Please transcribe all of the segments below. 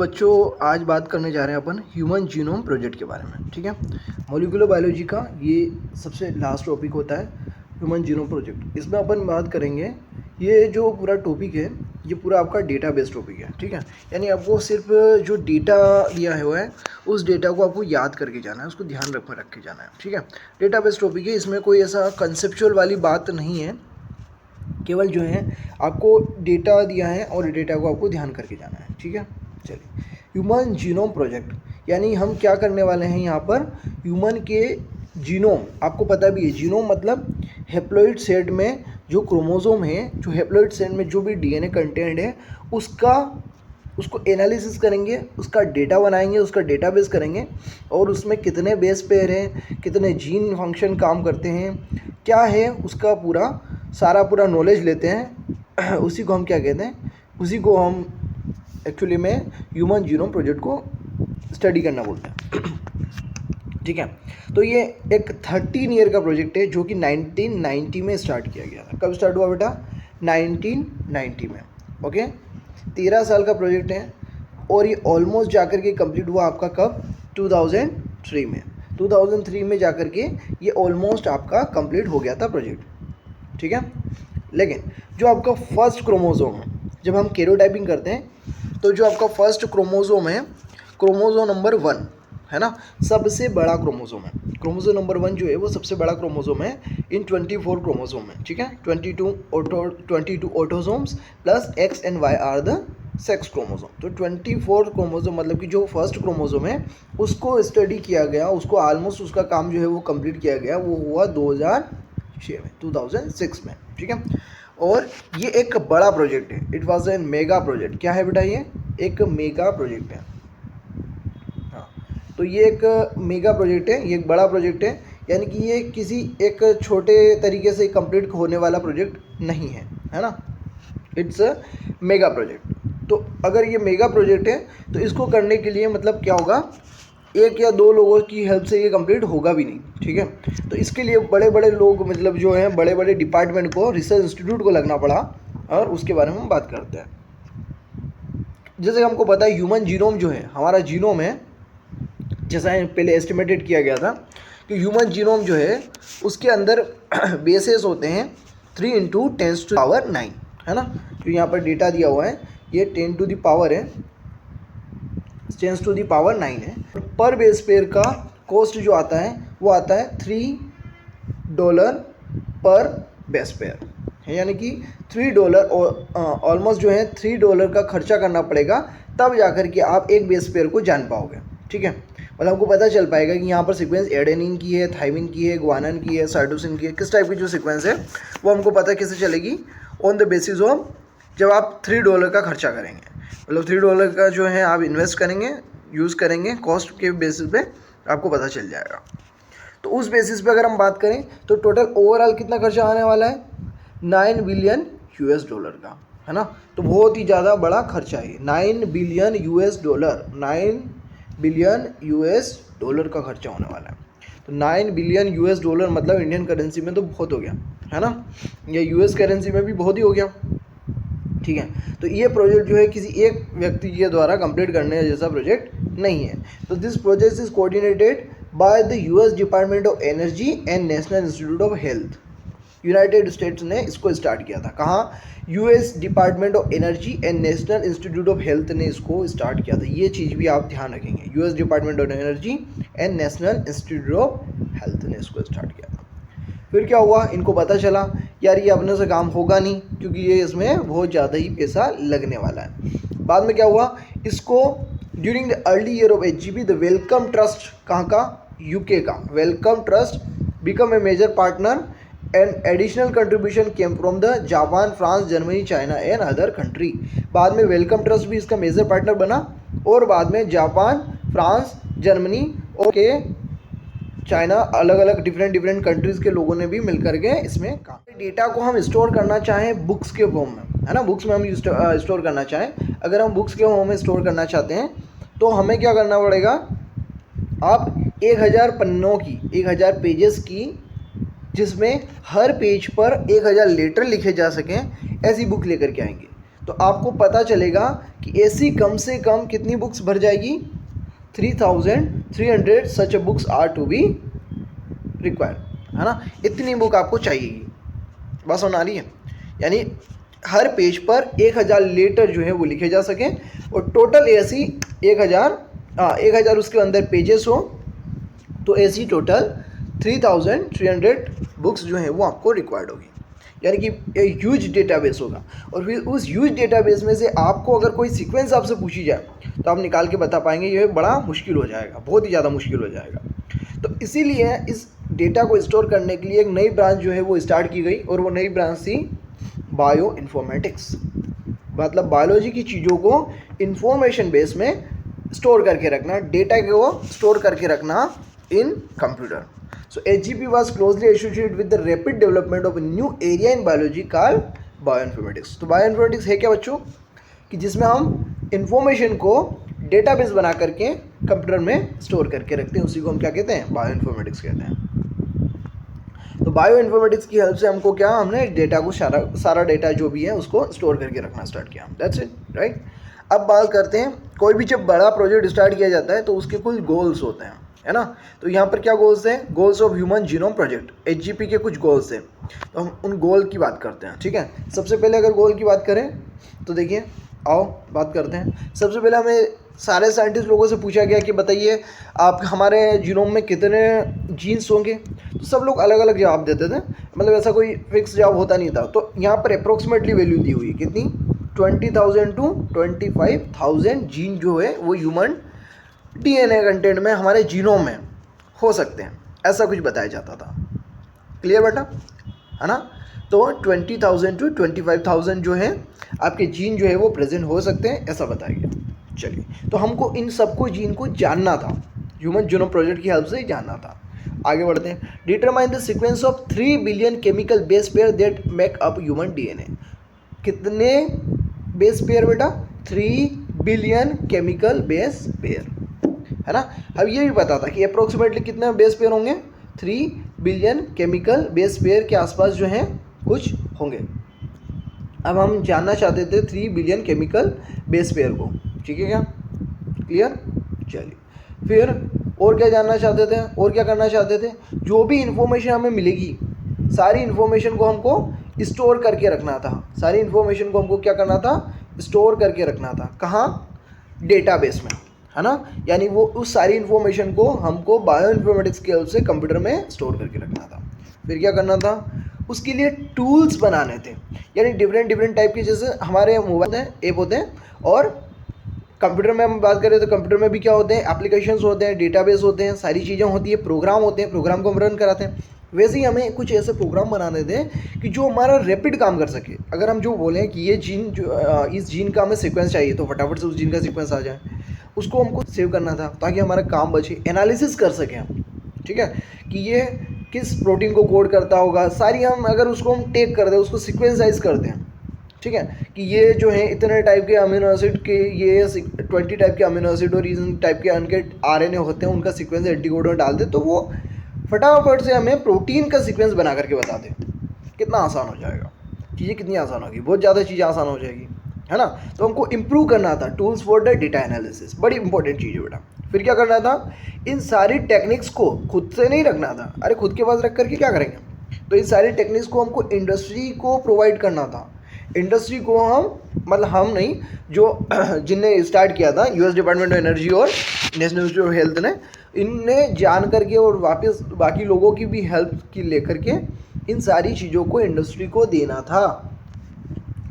बच्चों, आज बात करने जा रहे हैं अपन ह्यूमन जीनोम प्रोजेक्ट के बारे में। ठीक है, मॉलिक्यूलर बायोलॉजी का ये सबसे लास्ट टॉपिक होता है ह्यूमन जीनोम प्रोजेक्ट। इसमें अपन बात करेंगे, ये जो पूरा टॉपिक है ये पूरा आपका डेटा बेस्ड टॉपिक है। ठीक है, यानी आपको सिर्फ जो डेटा दिया हुआ है उस डेटा को आपको याद करके जाना है, उसको ध्यान रख के जाना है। ठीक है, डेटा बेस्ड टॉपिक है, इसमें कोई ऐसा कंसेप्चुअल वाली बात नहीं है, केवल जो है आपको डेटा दिया है और डेटा को आपको ध्यान करके जाना है। ठीक है, चलिए ह्यूमन जीनोम प्रोजेक्ट यानी हम क्या करने वाले हैं यहाँ पर, ह्यूमन के जीनोम, आपको पता भी है जीनोम मतलब हेप्लॉइड सेट में जो क्रोमोसोम है, जो हेप्लॉइड सेट में जो भी डीएनए कंटेंट है उसको एनालिसिस करेंगे, उसका डेटा बनाएंगे, उसका डेटाबेस करेंगे और उसमें कितने बेस पेयर हैं, कितने जीन फंक्शन काम करते हैं, क्या है उसका पूरा नॉलेज लेते हैं। उसी को हम क्या कहते हैं, उसी को हम एक्चुअली में ह्यूमन जीनोम प्रोजेक्ट को स्टडी करना बोलते हैं। ठीक है, तो ये एक 13 ईयर का प्रोजेक्ट है जो कि 1990 में स्टार्ट किया गया था। कब स्टार्ट हुआ बेटा? 1990 में। ओके, 13 साल का प्रोजेक्ट है और ये ऑलमोस्ट जाकर के कंप्लीट हुआ आपका कब? 2003 में। 2003 में जाकर के ये ऑलमोस्ट आपका कंप्लीट हो गया था प्रोजेक्ट। ठीक है, लेकिन जो आपका फर्स्ट क्रोमोसोम है, जब हम कैरियोटाइपिंग करते हैं तो जो आपका फर्स्ट क्रोमोसोम है, क्रोमोसोम नंबर 1 है ना, सबसे बड़ा क्रोमोसोम है। क्रोमोसोम नंबर 1 जो है वो सबसे बड़ा क्रोमोसोम है इन 24 क्रोमोसोम में। ठीक है, 22 autosomes plus X and Y are the sex chromosome. तो 24 क्रोमोसोम मतलब कि जो फर्स्ट क्रोमोसोम है उसको स्टडी किया गया, उसको ऑलमोस्ट उसका काम जो है वो कंप्लीट किया गया, वो हुआ 2006 में। ठीक है, और ये एक बड़ा प्रोजेक्ट है, it was a mega project. क्या है बेटा? ये एक मेगा प्रोजेक्ट है। हाँ, तो ये एक मेगा प्रोजेक्ट है, ये एक बड़ा प्रोजेक्ट है, यानी कि ये किसी एक छोटे तरीके से कंप्लीट होने वाला प्रोजेक्ट नहीं है ना, इट्स अ मेगा प्रोजेक्ट। तो अगर ये मेगा प्रोजेक्ट है तो इसको करने के लिए मतलब क्या होगा, एक या दो लोगों की हेल्प से ये कंप्लीट होगा भी नहीं। ठीक है, तो इसके लिए बड़े बड़े लोग मतलब जो हैं बड़े बड़े डिपार्टमेंट को, रिसर्च इंस्टीट्यूट को लगना पड़ा और उसके बारे में हम बात करते हैं। जैसे हमको पता है ह्यूमन जीनोम जो है, हमारा जीनोम है, जैसा पहले एस्टिमेटेड किया गया था कि ह्यूमन जीनोम जो है उसके अंदर बेसेस होते हैं 3 × 10⁹ है ना। जो यहाँ पर डेटा दिया हुआ है ये 10⁹ है। पर बेस पेयर का कॉस्ट जो आता है वो आता है $3 पर बेस पेयर है, यानी कि $3 ऑलमोस्ट जो है $3 का खर्चा करना पड़ेगा, तब जाकर के आप एक बेस पेयर को जान पाओगे। ठीक है, मतलब हमको पता चल पाएगा कि यहाँ पर सीक्वेंस एडेनिन की है, थाइमिन की है, ग्वानिन की है, साइटोसिन की है, किस टाइप की जो सीक्वेंस है वो हमको पता कैसे चलेगी, ऑन द बेसिस ऑफ जब आप $3 का खर्चा करेंगे, मतलब $3 का जो है आप इन्वेस्ट करेंगे, यूज़ करेंगे, कॉस्ट के बेसिस पे आपको पता चल जाएगा। तो उस बेसिस पे अगर हम बात करें तो टोटल ओवरऑल कितना खर्चा आने वाला है? $9 बिलियन का, है ना। तो बहुत ही ज़्यादा बड़ा खर्चा है, $9 बिलियन, $9 बिलियन का खर्चा होने वाला है। तो $9 बिलियन मतलब इंडियन करेंसी में तो बहुत हो गया, है ना, या यूएस करेंसी में भी बहुत ही हो गया। ठीक है, तो ये प्रोजेक्ट जो है किसी एक व्यक्ति के द्वारा कंप्लीट करने जैसा प्रोजेक्ट नहीं है। तो this project is coordinated by the US department of energy and national institute of health. United states ने इसको स्टार्ट किया था। कहाँ? US department of energy and national institute of health ने इसको स्टार्ट किया था। ये चीज़ भी आप ध्यान रखेंगे, US department of energy and national institute of health ने इसको स्टार्ट किया था। फिर क्या हुआ, इनको पता चला यार ये अपने से काम होगा नहीं, क्योंकि ये इसमें बहुत ज़्यादा ही पैसा लगने वाला है। बाद में क्या हुआ, इसको during the early year of HGP the Wellcome Trust, कहाँ का? यूके का Wellcome Trust become a major partner and additional contribution came from the Japan, France, Germany, China and other country. बाद में वेलकम ट्रस्ट भी इसका major partner बना और बाद में जापान, फ्रांस, जर्मनी और चाइना, अलग अलग डिफरेंट कंट्रीज़ के लोगों ने भी मिलकर के इसमें काम। डेटा को हम स्टोर करना चाहें बुक्स के फॉर्म में, है ना, बुक्स में हम स्टोर करना चाहें, अगर हम बुक्स के फॉर्म में स्टोर करना चाहते हैं तो हमें क्या करना पड़ेगा, आप 1000 पन्नों की, 1000 पेजेस की, जिसमें हर पेज पर 1000 लेटर लिखे जा सकें, ऐसी बुक लेकर के आएंगे। तो आपको पता चलेगा कि ऐसी कम से कम कितनी बुक्स भर जाएगी, 3300 such books are to be required, है ना। इतनी बुक आपको चाहिए, बात समझ आ रही है। यानी हर पेज पर 1000 लेटर जो है वो लिखे जा सके और टोटल ऐसी 1000 उसके अंदर पेजेस हो, तो ऐसी टोटल 3300 बुक्स जो है वो आपको रिक्वायर्ड होगी। यानी कि ह्यूज डेटाबेस होगा और फिर उस ह्यूज डेटाबेस में से आपको अगर कोई सीक्वेंस आपसे पूछी जाए तो आप निकाल के बता पाएंगे, ये बड़ा मुश्किल हो जाएगा, बहुत ही ज़्यादा मुश्किल हो जाएगा। तो इसीलिए इस डेटा को स्टोर करने के लिए एक नई ब्रांच जो है वो स्टार्ट की गई और वो नई ब्रांच थी बायो इन्फॉर्मेटिक्स। मतलब बायोलॉजी की चीज़ों को इंफॉर्मेशन बेस में स्टोर करके रखना, डेटा को स्टोर करके रखना इन computer. So HGP was closely associated with the rapid development of a new area in biology called bioinformatics। तो बायोइन्फॉर्मेटिक्स है क्या बच्चों, कि जिसमें हम इंफॉर्मेशन को डेटाबेस बना करके कंप्यूटर में स्टोर करके रखते हैं, उसी को हम क्या कहते हैं, बायोइन्फॉर्मेटिक्स कहते हैं। तो बायोइन्फॉर्मेटिक्स की हेल्प से हमको क्या, हमने डेटा को सारा डेटा जो भी है उसको स्टोर करके रखना स्टार्ट किया। That's it, right. अब बात करते हैं, कोई भी जब बड़ा प्रोजेक्ट स्टार्ट किया जाता है तो उसके कुछ गोल्स होते हैं, है ना। तो यहाँ पर क्या गोल्स हैं, goals of human genome project, HGP के कुछ गोल्स हैं। तो हम उन गोल की बात करते हैं, ठीक है। सबसे पहले अगर गोल की बात करें तो देखिए, आओ बात करते हैं। सबसे पहले हमें सारे साइंटिस्ट लोगों से पूछा गया कि बताइए आप हमारे जीनोम में कितने जीन्स होंगे, तो सब लोग अलग अलग जवाब देते थे, मतलब ऐसा कोई फिक्स जवाब होता नहीं था। तो यहाँ पर अप्रोक्सीमेटली वैल्यू दी हुई, कितनी, 20,000 टू 25,000 जीन जो है वो ह्यूमन DNA कंटेंट में हमारे जीनोम में हो सकते हैं, ऐसा कुछ बताया जाता था। क्लियर बेटा, है ना। तो 20,000 टू 25,000 जो है आपके जीन जो है वो प्रेजेंट हो सकते हैं, ऐसा बताया गया। चलिए, तो हमको इन सबको जीन को जानना था, ह्यूमन जीनोम प्रोजेक्ट की हेल्प से ही जानना था। आगे बढ़ते हैं। Determine the sequence of 3 billion chemical base pair that make up human DNA। कितने बेस पेयर बेटा, 3 बिलियन केमिकल बेस पेयर, है ना। अब ये भी पता था कि अप्रोक्सीमेटली कितने बेस पेयर होंगे, 3 बिलियन केमिकल बेस पेयर के आसपास जो हैं कुछ होंगे। अब हम जानना चाहते थे 3 बिलियन केमिकल बेस पेयर को, ठीक है क्या, क्लियर। चलिए, फिर और क्या जानना चाहते थे, और क्या करना चाहते थे, जो भी इंफॉर्मेशन हमें मिलेगी सारी इंफॉर्मेशन को हमको स्टोर करके रखना था, सारी इंफॉर्मेशन को हमको क्या करना था, स्टोर करके रखना था। कहाँ, डेटाबेस में, है ना। यानी वो उस सारी इन्फॉर्मेशन को हमको बायोइन्फॉर्मेटिक्स के हेल्प से कंप्यूटर में स्टोर करके रखना था। फिर क्या करना था, उसके लिए टूल्स बनाने थे, यानी डिफरेंट टाइप के, जैसे हमारे मोबाइल हैं, ऐप होते हैं, और कंप्यूटर में हम बात करें तो कंप्यूटर में भी क्या होते हैं, एप्लीकेशंस होते हैं, डेटाबेस होते हैं, सारी चीज़ें होती है, प्रोग्राम होते हैं, प्रोग्राम को हम रन कराते हैं। वैसे ही हमें कुछ ऐसे प्रोग्राम बनाने थे कि जो हमारा रैपिड काम कर सके। अगर हम जो बोलें कि ये जीन जो इस जीन का हमें सीक्वेंस चाहिए तो फटाफट से उस जीन का सीक्वेंस आ जाए, उसको हमको सेव करना था ताकि हमारा काम बचे, एनालिसिस कर सकें हम, ठीक है, कि ये किस प्रोटीन को कोड करता होगा, सारी हम अगर उसको हम टेक कर दें, उसको सीक्वेंसाइज कर दें, ठीक है, कि ये जो है इतने टाइप के अमीनो एसिड के, ये 20 टाइप के अमीनो एसिड और इन टाइप के अनके RNA होते हैं, उनका सीक्वेंस एंटीकोड में डाल दे, तो वो फटाफट से हमें प्रोटीन का सीक्वेंस बना करके बता दे। कितना आसान हो जाएगा, चीज़ें कितनी आसान होगी, बहुत ज़्यादा चीज़ें आसान हो जाएगी, है ना। तो हमको इम्प्रूव करना था, tools for the data analysis, बड़ी इंपॉर्टेंट चीज़ है बेटा। फिर क्या करना था, इन सारी टेक्निक्स को खुद से नहीं रखना था, अरे खुद के पास रख करके क्या करेंगे, तो इन सारी टेक्निक्स को हमको इंडस्ट्री को प्रोवाइड करना था। इंडस्ट्री को हम, मतलब हम नहीं, जो जिनने स्टार्ट किया था, US डिपार्टमेंट ऑफ एनर्जी और नेशनल इंस्टीट्यूट ऑफ हेल्थ ने, इनने जान करके और वापस बाकी लोगों की भी हेल्प की लेकर के इन सारी चीज़ों को इंडस्ट्री को देना था,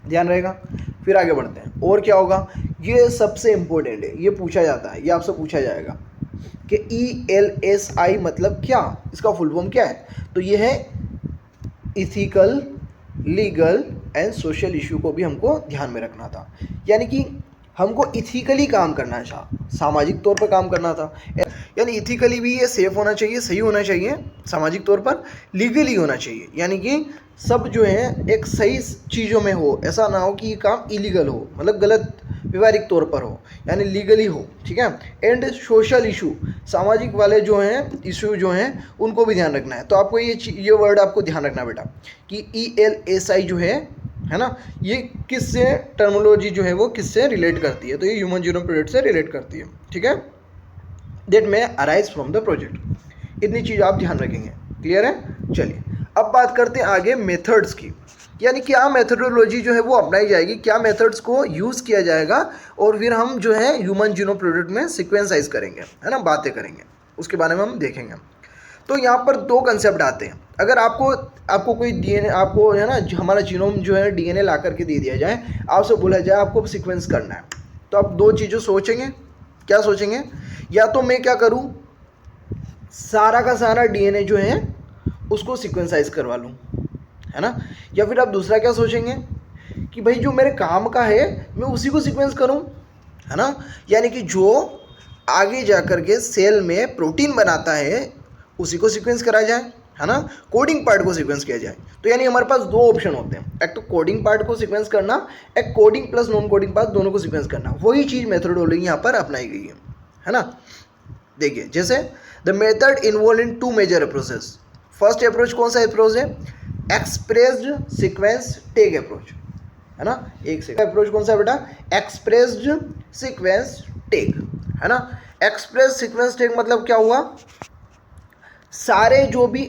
ध्यान रहेगा। फिर आगे बढ़ते हैं, और क्या होगा, ये सबसे इम्पोर्टेंट है, ये पूछा जाता है, ये आपसे पूछा जाएगा कि ELSI मतलब क्या, इसका फुल फॉर्म क्या है। तो ये है ethical, legal and social issue को भी हमको ध्यान में रखना था, यानी कि हमको इथिकली काम करना था, सामाजिक तौर पर काम करना था, यानी इथिकली भी ये सेफ होना चाहिए, सही होना चाहिए सामाजिक तौर पर, लीगली होना चाहिए, यानी कि सब जो है एक सही चीज़ों में हो, ऐसा ना हो कि ये काम इलीगल हो, मतलब गलत व्यवहारिक तौर पर हो, यानी लीगली हो, ठीक है। एंड सोशल इशू, सामाजिक वाले जो हैं इशू जो हैं उनको भी ध्यान रखना है। तो आपको ये वर्ड आपको ध्यान रखना बेटा कि ELSI जो है है ना। ये किससे टर्मिनोलॉजी जो है वो किससे रिलेट करती है, तो ये ह्यूमन जीनोम प्रोजेक्ट से रिलेट करती है, ठीक है। That may arise from the project, इतनी चीज़ आप ध्यान रखेंगे, क्लियर है। चलिए अब बात करते हैं आगे मेथड्स की, यानी क्या मेथडोलॉजी जो है वो अपनाई जाएगी, क्या मेथड्स को यूज़ किया जाएगा, और फिर हम जो है ह्यूमन जीनोम प्रोजेक्ट में सीक्वेंसाइज करेंगे, है ना, बातें करेंगे, उसके बारे में हम देखेंगे। तो यहाँ पर दो कंसेप्ट आते हैं। अगर आपको कोई डीएनए, आपको है ना हमारा जीनोम जो है डीएनए ला करके दे दिया जाए, आपसे बोला जाए आपको सीक्वेंस करना है, तो आप दो चीज़ें सोचेंगे। क्या सोचेंगे, या तो मैं क्या करूँ, सारा का सारा डीएनए जो है उसको सीक्वेंसाइज करवा लूँ, है ना, या फिर आप दूसरा क्या सोचेंगे कि भाई जो मेरे काम का है मैं उसी को सीक्वेंस करूँ, है ना, यानी कि जो आगे जा कर के सेल में प्रोटीन बनाता है उसी को सीक्वेंस करा जाए, है ना, कोडिंग पार्ट को सीक्वेंस किया जाए। तो यानी हमारे पास दो ऑप्शन होते हैं, एक तो कोडिंग पार्ट को सीक्वेंस करना, एक coding plus non coding part दोनों को सीक्वेंस करना। वही चीज़ मेथडोलॉजी यहाँ पर अपनाई गई है ना। देखिए जैसे the method involve in two major approaches. First approach कौन सा अप्रोच है, एक्सप्रेस्ड सीक्वेंस टेग अप्रोच, है ना। एक सेकंड, अप्रोच कौन सा बेटा, एक्सप्रेस्ड सीक्वेंस टेग, है ना। एक्सप्रेस सीक्वेंस टेग मतलब क्या हुआ, सारे जो भी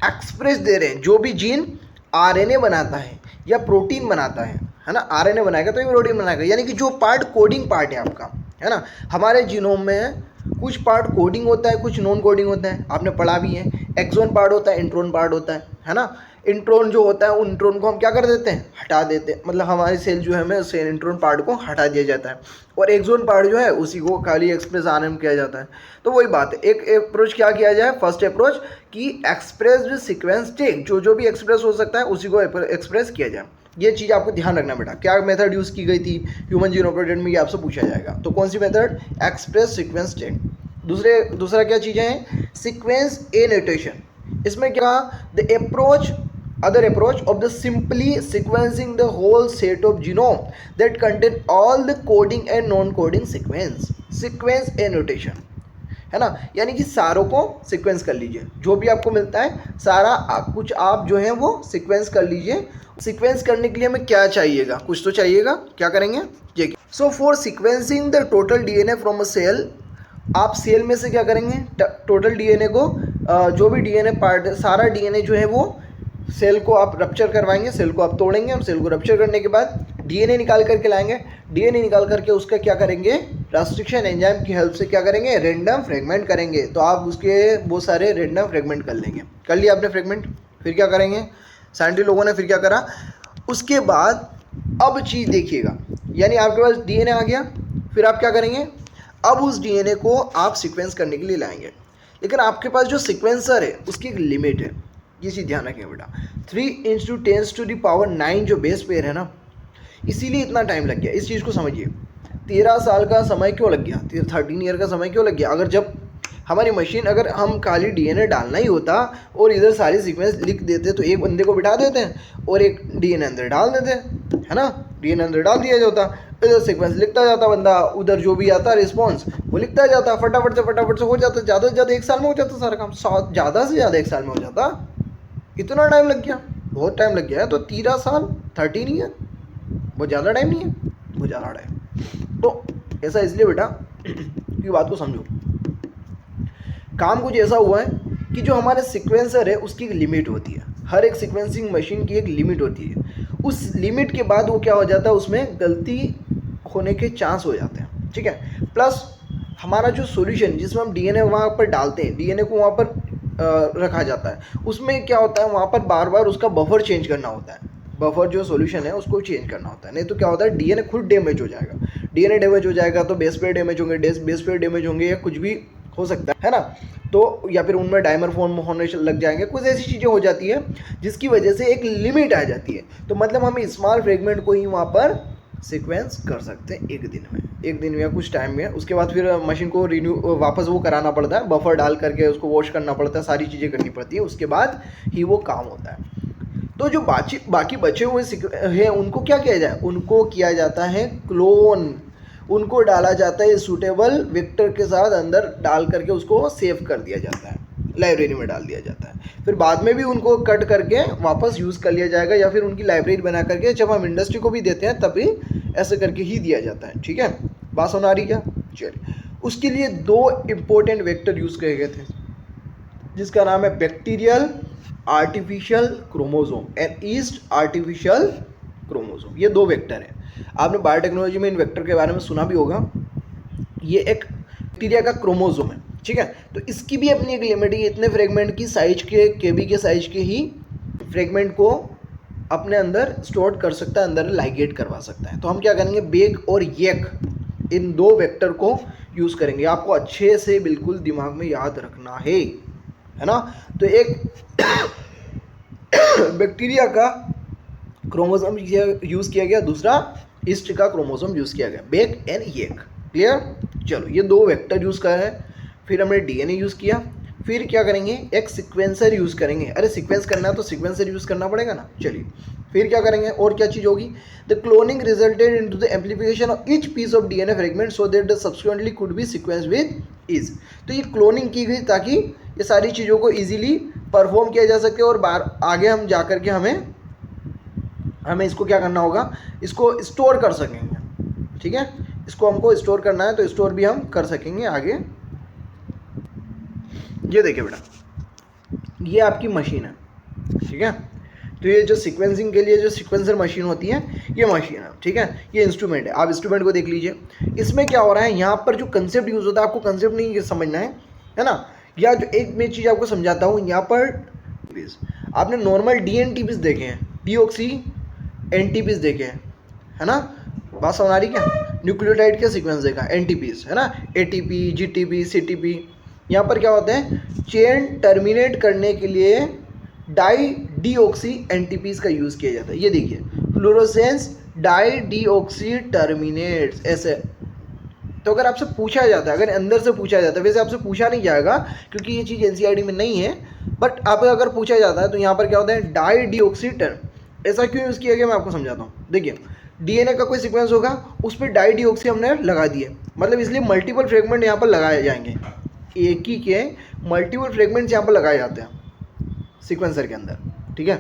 एक्सप्रेस दे रहे हैं, जो भी जीन आरएनए बनाता है या प्रोटीन बनाता है ना, आरएनए बनाएगा तो ये प्रोटीन बनाएगा, यानी कि जो पार्ट कोडिंग पार्ट है आपका, है ना। हमारे जीनोम में कुछ पार्ट कोडिंग होता है, कुछ नॉन कोडिंग होता है, आपने पढ़ा भी है। एक्सोन पार्ट होता है, इंट्रोन पार्ट होता है ना। इंट्रोन जो होता है उन इंट्रोन को हम क्या कर देते हैं, हटा देते हैं, मतलब हमारी सेल जो है हमें सेल इंट्रोन पार्ट को हटा दिया जाता है, और एक्सोन पार्ट जो है उसी को खाली एक्सप्रेस आरएनए किया जाता है। तो वही बात है, एक अप्रोच क्या किया जाए, फर्स्ट अप्रोच कि एक्सप्रेस्ड सीक्वेंस टेक, जो भी एक्सप्रेस हो सकता है उसी को एक्सप्रेस किया जाए। ये चीज़ आपको ध्यान रखना बेटा, क्या मेथड यूज़ की गई थी ह्यूमन जीनोम प्रोजेक्ट में, ये आपसे पूछा जाएगा। तो कौन सी मेथड, एक्सप्रेस सीक्वेंस टेक। दूसरा क्या चीज़ें हैं, सीक्वेंस एनोटेशन। इसमें क्या, the approach other approach of the simply sequencing the whole set of genome that contain all the coding and non-coding sequence annotation, है ना, यानी कि सारों को सीक्वेंस कर लीजिए, जो भी आपको मिलता है सारा कुछ आप जो है वो सीक्वेंस कर लीजिए। सीक्वेंस करने के लिए हमें क्या चाहिएगा, कुछ तो चाहिएगा, क्या करेंगे, ये so for sequencing the total DNA from a cell, आप सेल में से क्या करेंगे, टोटल डीएनए को, जो भी डीएनए पार्ट, सारा डीएनए जो है वो सेल को आप रप्चर करवाएंगे, सेल को आप तोड़ेंगे, और सेल को रप्चर करने के बाद डीएनए निकाल करके लाएंगे। डीएनए निकाल करके उसका क्या करेंगे, ट्रांसक्रिप्शन एंजाइम की हेल्प से क्या करेंगे, रैंडम फ्रेगमेंट करेंगे। तो आप उसके बहुत सारे रैंडम फ्रेगमेंट कर लेंगे, कर लिया आपने फ्रेगमेंट। फिर क्या करेंगे साइंटिस्ट लोगों ने, फिर क्या करा, उसके बाद अब चीज़ देखिएगा, यानी आपके पास डीएनए आ गया, फिर आप क्या करेंगे, अब उस डीएनए को आप सीक्वेंस करने के लिए लाएंगे। लेकिन आपके पास जो सीक्वेंसर है उसकी एक लिमिट है, ये चीज़ ध्यान रखें बेटा। 3×10⁹ जो बेस पेयर है ना, इसीलिए इतना टाइम लग गया। इस चीज़ को समझिए, 13 साल का समय क्यों लग गया, 13 ईयर का समय क्यों लग गया। अगर जब हमारी मशीन, अगर हम खाली डीएनए डालना ही होता और इधर सारी सीक्वेंस लिख देते, तो एक बंदे को बिठा देते हैं और एक डीएनए अंदर डाल देते, है ना, डीएनए अंदर डाल दिया जाता, इधर सीक्वेंस लिखता जाता बंदा, उधर जो भी आता रिस्पॉन्स वो लिखता जाता, फटाफट से हो जाता, ज़्यादा से ज़्यादा 1 साल में हो जाता सारा काम, ज़्यादा से ज़्यादा 1 साल में हो जाता। इतना टाइम लग गया, बहुत टाइम लग गया है। तो 13 साल, 13 ईयर बहुत ज़्यादा टाइम नहीं है, बहुत ज़्यादा टाइम। तो ऐसा इसलिए बेटा कि बात को समझो, काम कुछ ऐसा हुआ है कि जो हमारे सीक्वेंसर है उसकी एक लिमिट होती है, हर एक सीक्वेंसिंग मशीन की एक लिमिट होती है। उस लिमिट के बाद वो क्या हो जाता है, उसमें गलती होने के चांस हो जाते हैं, ठीक है। प्लस हमारा जो सॉल्यूशन जिसमें हम डीएनए वहाँ पर डालते हैं, डीएनए को वहाँ पर रखा जाता है, उसमें क्या होता है, वहाँ पर बार बार उसका बफर चेंज करना होता है, बफर जो सॉल्यूशन है उसको चेंज करना होता है, नहीं तो क्या होता है डीएनए खुद डैमेज हो जाएगा। डीएनए डैमेज हो जाएगा तो बेस पेयर डैमेज होंगे, बेस पेयर डैमेज होंगे, या कुछ भी हो सकता है ना, तो या फिर उनमें डायमर फॉर्म होने लग जाएंगे, कुछ ऐसी चीज़ें हो जाती है जिसकी वजह से एक लिमिट आ जाती है। तो मतलब हम स्मॉल फ्रेगमेंट को ही वहाँ पर सीक्वेंस कर सकते हैं एक दिन में या कुछ टाइम में। उसके बाद फिर मशीन को रिन्यू वापस वो कराना पड़ता है, बफर डाल करके उसको वॉश करना पड़ता है, सारी चीज़ें करनी पड़ती है, उसके बाद ही वो काम होता है। तो जो बाकी बचे हुए हैं उनको क्या किया जाए, उनको किया जाता है क्लोन, उनको डाला जाता है सूटेबल वेक्टर के साथ अंदर डाल करके उसको सेव कर दिया जाता है। लाइब्रेरी में डाल दिया जाता है, फिर बाद में भी उनको कट करके वापस यूज़ कर लिया जाएगा, या फिर उनकी लाइब्रेरी बना करके जब हम इंडस्ट्री को भी देते हैं तभी ऐसे करके ही दिया जाता है। ठीक है, बात सुन आ रही क्या? चलिए, उसके लिए दो इम्पोर्टेंट वेक्टर यूज़ किए गए थे, जिसका नाम है bacterial artificial chromosome and yeast artificial chromosome. ये दो वेक्टर हैं। आपने बायोटेक्नोलॉजी में इन वेक्टर के बारे में सुना भी होगा। ये एक बैक्टीरिया का क्रोमोसोम है, ठीक है। तो इसकी भी अपनी एक लिमिट है, इतने फ्रेगमेंट की साइज के केबी के साइज के ही फ्रेगमेंट को अपने अंदर स्टोर कर सकता है, अंदर लाइगेट करवा सकता है। तो हम क्या करेंगे, बेक और येक इन दो वेक्टर को यूज़ करेंगे। आपको अच्छे से बिल्कुल दिमाग में याद रखना है ना। तो एक बैक्टीरिया का क्रोमोसोम यूज़ किया गया, दूसरा ईस्ट का क्रोमोसोम यूज़ किया गया, बेक एंड येक। क्लियर? चलो, ये दो वेक्टर यूज़ कर रहे हैं। फिर हमने डीएनए यूज़ किया, फिर क्या करेंगे, एक सीक्वेंसर यूज़ करेंगे। अरे सीक्वेंस करना है तो सीक्वेंसर यूज़ करना पड़ेगा ना। चलिए, फिर क्या करेंगे, और क्या चीज़ होगी, the cloning resulted into the amplification of each piece of DNA fragment so that the subsequently could be sequence with ease. तो ये क्लोनिंग की गई ताकि ये सारी चीज़ों को ईजिली परफॉर्म किया जा सके, और आगे हम जा करके हमें इसको क्या करना होगा, इसको स्टोर कर सकेंगे। ठीक है, इसको हमको स्टोर करना है तो स्टोर भी हम कर सकेंगे आगे। ये देखिए बेटा, ये आपकी मशीन है, ठीक है। तो ये जो सीक्वेंसिंग के लिए जो सीक्वेंसर मशीन होती है, ये मशीन है, ठीक है। ये इंस्ट्रूमेंट है, आप इंस्ट्रूमेंट को देख लीजिए। इसमें क्या हो रहा है, यहाँ पर जो कंसेप्ट यूज़ होता है, आपको कंसेप्ट नहीं समझना है ना। या जो एक मैं चीज़ आपको समझाता हूँ, यहाँ पर आपने नॉर्मल डीएनटीपीस देखे हैं, डीऑक्सी एनटीपीस देखे हैं, है ना। बात समझ आ रही क्या? न्यूक्लियोटाइड का सीक्वेंस देखा, एनटीपीस, है ना, एटीपी, जीटीपी, सीटीपी। यहाँ पर क्या होता है, चेन टर्मिनेट करने के लिए डाई डीऑक्सी एनटीपीस का यूज़ किया जाता है। ये देखिए, फ्लोरोसेंस डाई डीऑक्सी टर्मिनेट्स, ऐसे। तो अगर आपसे पूछा जाता है, अगर अंदर से पूछा जाता है, वैसे आपसे पूछा नहीं जाएगा क्योंकि ये चीज़ एनसीईआरटी में नहीं है, बट आप अगर पूछा जाता है तो यहाँ पर क्या होता है, डाई डीऑक्सी ऐसा क्यों यूज़ किया गया, मैं आपको समझाता हूँ। देखिए, डीएनए का कोई सीक्वेंस होगा, उस पर डाई डीऑक्सी हमने लगा दिए, मतलब इसलिए मल्टीपल फ्रेगमेंट यहाँ पर लगाए जाएंगे। एक ही के मल्टीपल फ्रेगमेंट्स यहाँ पर लगाए जाते हैं सीक्वेंसर के अंदर, ठीक है।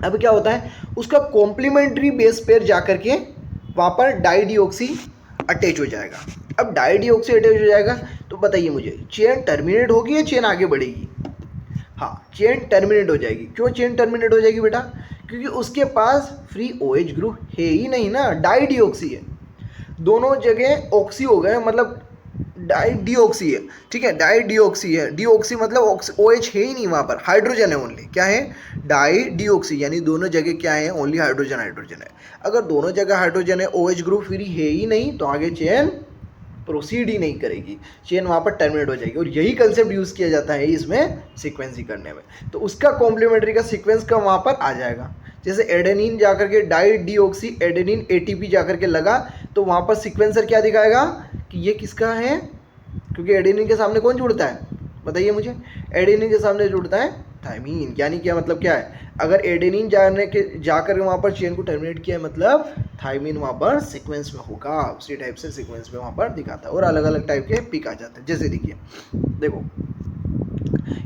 अब क्या होता है, उसका कॉम्प्लीमेंट्री बेस पेयर जा करके वहाँ पर डाई डीऑक्सी अटैच हो जाएगा। अब डाई डीऑक्सी अटैच हो जाएगा तो बताइए मुझे, चेन टर्मिनेट होगी या चेन आगे बढ़ेगी? हाँ, चेन टर्मिनेट हो जाएगी। क्यों चेन टर्मिनेट हो जाएगी बेटा? क्योंकि उसके पास फ्री OH ग्रुप है ही नहीं ना, डाई डीऑक्सी है। दोनों जगह ऑक्सी हो गए, मतलब डाई डीऑक्सी है, ठीक है, डाई डीऑक्सी है। डीऑक्सी मतलब OH है ही नहीं वहाँ पर, हाइड्रोजन है ओनली। क्या है? डाई डीऑक्सी, यानी दोनों जगह क्या है, ओनली हाइड्रोजन हाइड्रोजन है। अगर दोनों जगह हाइड्रोजन है, OH ग्रुप फ्री है ही नहीं, तो आगे चेन प्रोसीड ही नहीं करेगी, चेन वहाँ पर टर्मिनेट हो जाएगी। और यही कंसेप्ट यूज़ किया जाता है इसमें सीक्वेंसिंग करने में। तो उसका कॉम्प्लीमेंट्री का सीक्वेंस का वहाँ पर आ जाएगा। जैसे एडेनिन जाकर के डाई डीऑक्सी एडेनिन ATP जाकर के लगा, तो वहाँ पर सीक्वेंसर क्या दिखाएगा कि ये किसका है, क्योंकि एडेनिन के सामने कौन जुड़ता है, बताइए मुझे। एडेनिन के सामने जुड़ता है थायमीन। यानी क्या मतलब क्या है, अगर एडेनिन जाकर वहाँ पर चेन को टर्मिनेट किया है, मतलब थायमीन वहाँ पर सीक्वेंस में होगा, उसी टाइप से सीक्वेंस में वहाँ पर दिखाता है। और अलग अलग टाइप के पिक आ जाते हैं। जैसे देखिए, देखो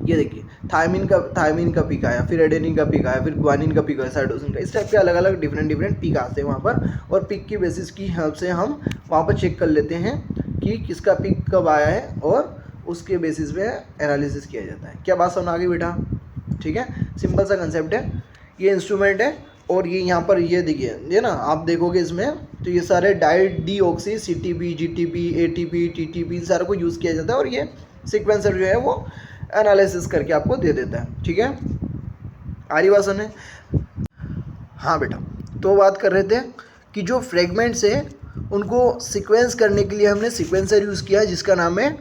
ये देखिए, थायमीन का पिक आया, फिर एडेनिन का पिक आया, फिर ग्वानिन का पिक आया, साइटोसिन का। इस टाइप के अलग अलग डिफरेंट पिक आते हैं वहाँ पर, और पिक की बेसिस की हेल्प से हम वहाँ पर चेक कर लेते हैं कि किसका पिक कब आया है, और उसके बेसिस पे एनालिसिस किया जाता है। क्या बात समझ आ गई बेटा? ठीक है, सिंपल सा कंसेप्ट है। ये इंस्ट्रूमेंट है, और ये यहाँ पर ये देखिए, ये ना आप देखोगे इसमें, तो ये सारे dideoxy CTP, GTP, ATP, TTP सारे को यूज़ किया जाता है, और ये सीक्वेंसर जो है वो एनालिसिस करके आपको दे देता है। ठीक है, आ रही बात सुने? हाँ बेटा, तो बात कर रहे थे कि जो फ्रेगमेंट्स है उनको सीक्वेंस करने के लिए हमने सीक्वेंसर यूज़ किया, जिसका नाम है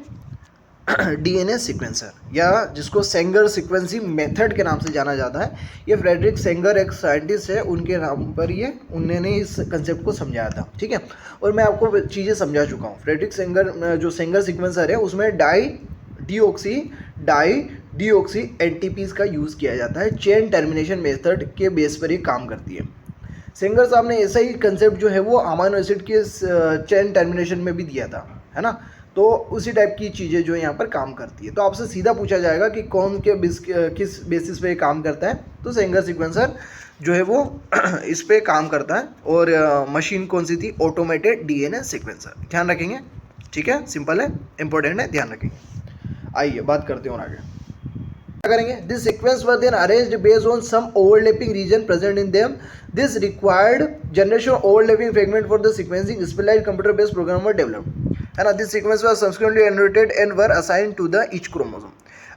DNA सीक्वेंसर, या जिसको सेंगर सीक्वेंसिंग मेथड के नाम से जाना जाता है। ये फ्रेडरिक सेंगर एक साइंटिस्ट है, उनके नाम पर ये उन्होंने इस कंसेप्ट को समझाया था। ठीक है, और मैं आपको चीज़ें समझा चुका हूँ। फ्रेडरिक सेंगर जो सेंगर सीक्वेंसर है, उसमें डाई डीऑक्सी एनटीपीज का यूज़ किया जाता है। चेन टर्मिनेशन मेथड के बेस पर ये काम करती है। सेंगर साहब ने ऐसा ही कंसेप्ट जो है वो अमीनो एसिड के चेन टर्मिनेशन में भी दिया था, है ना। तो उसी टाइप की चीज़ें जो यहाँ पर काम करती है। तो आपसे सीधा पूछा जाएगा कि कौन के किस बेसिस पे काम करता है, तो सेंगर सीक्वेंसर जो है वो इस पे काम करता है। और मशीन कौन सी थी, ऑटोमेटेड डीएनए सीक्वेंसर। ध्यान रखेंगे, ठीक है, सिंपल है, इंपॉर्टेंट है, ध्यान रखेंगे। आइए बात करते हैं और आगे क्या करेंगे। This sequence were then arranged based on some overlapping region present in them. This required generation overlapping fragment for the sequencing specialised computer based program were developed, है ना। This sequence was subsequently generated and were assigned to the each chromosome.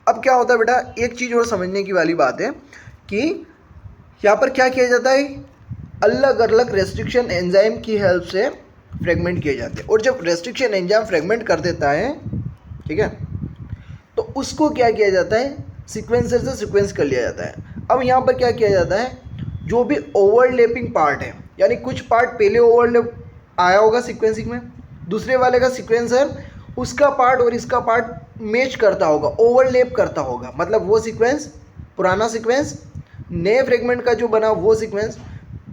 अब क्या होता है बेटा, एक चीज़ और समझने की वाली बात है कि यहाँ पर क्या किया जाता है, अलग अलग रेस्ट्रिक्शन एंजाइम की हेल्प से फ्रेगमेंट किए जाते हैं। और जब रेस्ट्रिक्शन एंजाइम फ्रेगमेंट कर देता है, ठीक है, तो उसको क्या किया जाता है, सीक्वेंसर से सीक्वेंस कर लिया जाता है। अब यहाँ पर क्या किया जाता है, जो भी ओवरलैपिंग पार्ट है, यानी कुछ पार्ट पहले ओवरलैप आया होगा सीक्वेंसिंग में, दूसरे वाले का सीक्वेंसर उसका पार्ट और इसका पार्ट मैच करता होगा, ओवरलैप करता होगा, मतलब वो सीक्वेंस, पुराना सीक्वेंस, नए फ्रेगमेंट का जो बना वो सीक्वेंस,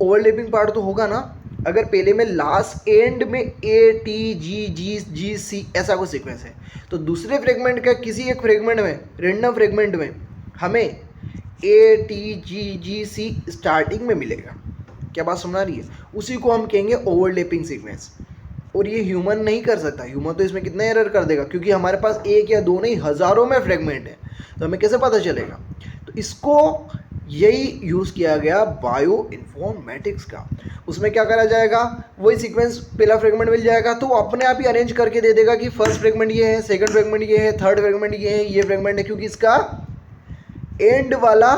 ओवरलैपिंग पार्ट तो होगा ना। अगर पहले में लास्ट एंड में ATGGGC ऐसा कोई सीक्वेंस है, तो दूसरे फ्रेगमेंट का किसी एक फ्रेगमेंट में, रेंडम फ्रेगमेंट में हमें ATGGC स्टार्टिंग में मिलेगा। क्या बात समझ आ रही है? उसी को हम कहेंगे ओवरलैपिंग सीक्वेंस। और ये ह्यूमन नहीं कर सकता, ह्यूमन तो इसमें कितना एरर कर देगा, क्योंकि हमारे पास एक या दो नहीं हज़ारों में फ्रेगमेंट है, तो हमें कैसे पता चलेगा। तो इसको यही यूज़ किया गया बायो इन्फॉर्मेटिक्स का। उसमें क्या करा जाएगा, वही सीक्वेंस, पहला फ्रेगमेंट मिल जाएगा तो वो अपने आप ही अरेंज करके दे देगा कि फर्स्ट फ्रेगमेंट ये है, सेकंड फ्रेगमेंट ये है, थर्ड फ्रेगमेंट ये है, ये फ्रेगमेंट है, क्योंकि इसका एंड वाला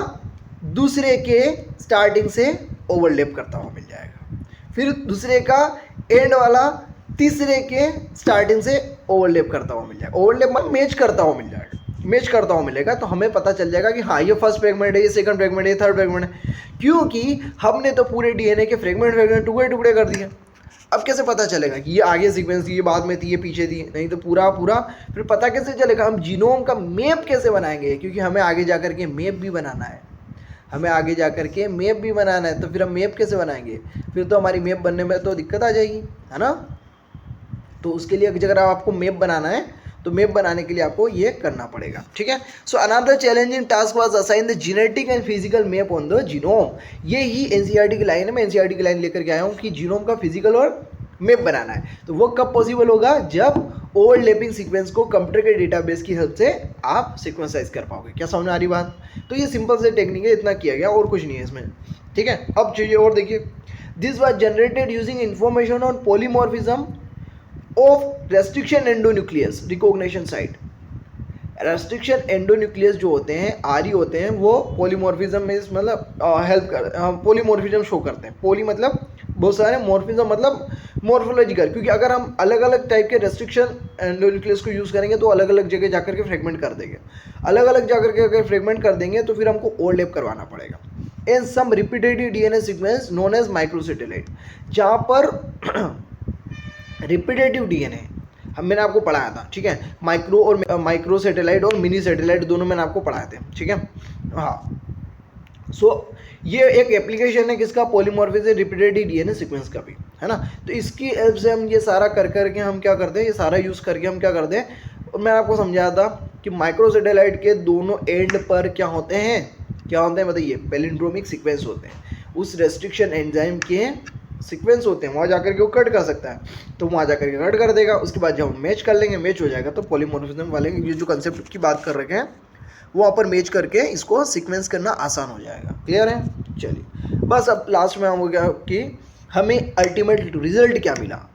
दूसरे के स्टार्टिंग से ओवरलैप करता हुआ मिल जाएगा, फिर दूसरे का एंड वाला तीसरे के स्टार्टिंग से ओवरलैप करता हुआ मिल जाएगा। ओवरलैप मतलब मैच करता हुआ मिल जाएगा, मैच करता हुआ मिलेगा, तो हमें पता चल जाएगा कि हाँ ये फर्स्ट फ्रेगमेंट है, ये सेकंड फ्रेगमेंट है, ये थर्ड फ्रेगमेंट है, क्योंकि हमने तो पूरे डीएनए के फ्रेगमेंट टुकड़े टुकड़े कर दिए। अब कैसे पता चलेगा कि ये आगे सीक्वेंस थी, ये बाद में थी, ये पीछे थी, नहीं तो पूरा फिर पता कैसे चलेगा, हम जीनोम का मैप कैसे बनाएंगे, क्योंकि हमें आगे जा करके मैप भी बनाना है, तो फिर हम मैप कैसे बनाएंगे, फिर तो हमारी मैप बनने में तो दिक्कत आ जाएगी, है ना। तो उसके लिए अगर आपको मैप बनाना है तो मैप बनाने के लिए आपको ये करना पड़ेगा, ठीक है। So another challenging task was assign the genetic and physical map on the genome. ये ही एनसीईआरटी की लाइन है, मैं एनसीईआरटी की लाइन लेकर के आया हूँ कि जीनोम का फिजिकल और मैप बनाना है। तो वो कब पॉसिबल होगा, जब ओवरलैपिंग सीक्वेंस को कंप्यूटर के डेटाबेस की हेल्प से आप सीक्वेंसाइज कर पाओगे। क्या समझ आ रही बात? तो ये सिंपल से टेक्निक है, इतना किया गया और कुछ नहीं है इसमें, ठीक है। अब चाहिए और देखिए, this was generated using information on polymorphism of restriction endonuclease recognition site. Restriction endonuclease जो होते हैं, आरई होते हैं, वो पॉलीमॉर्फिज्म में मतलब हेल्प कर, पॉलीमॉर्फिज्म शो करते हैं। पॉली मतलब बहुत सारे, मॉर्फिज्म मतलब मॉर्फोलॉजिकल, क्योंकि अगर हम अलग अलग टाइप के रेस्ट्रिक्शन एंडोन्यूक्लियस को यूज़ करेंगे तो अलग अलग जगह जाकर के फ्रेगमेंट कर देंगे, अलग अलग जाकर के अगर फ्रेगमेंट कर देंगे तो फिर हमको ओवरलैप करवाना पड़ेगा। And some repetitive DNA sequence known as microsatellite, जहाँ पर रिपीटेटिव डीएनए मैंने आपको पढ़ाया था, ठीक है। माइक्रो सैटेलाइट और मिनी सैटेलाइट दोनों मैंने आपको पढ़ाए थे, ठीक है। हाँ, सो ये एक एप्लीकेशन है किसका, पॉलीमॉर्फिज्म रिपीटेटिव डीएनए सीक्वेंस का भी, है ना। तो इसकी हेल्प से हम ये सारा कर करके हम क्या करते हैं, ये सारा यूज़ करके हम क्या करते हैं, और मैं आपको समझाया था कि माइक्रो सैटेलाइट के दोनों एंड पर क्या होते हैं बताइए, पैलिंड्रोमिक सीक्वेंस होते हैं, उस रेस्ट्रिक्शन एंजाइम के सीक्वेंस होते हैं, वहाँ जाकर के वो कट कर सकता है, तो वहाँ जाकर के कट कर देगा। उसके बाद जब हम मैच कर लेंगे, मैच हो जाएगा, तो पॉलीमॉर्फिज्म वाले ये जो कंसेप्ट की बात कर रखे हैं वो वहाँ पर मैच करके इसको सीक्वेंस करना आसान हो जाएगा। क्लियर है? चलिए, बस अब लास्ट में हम हो गया कि हमें अल्टीमेट रिजल्ट क्या मिला।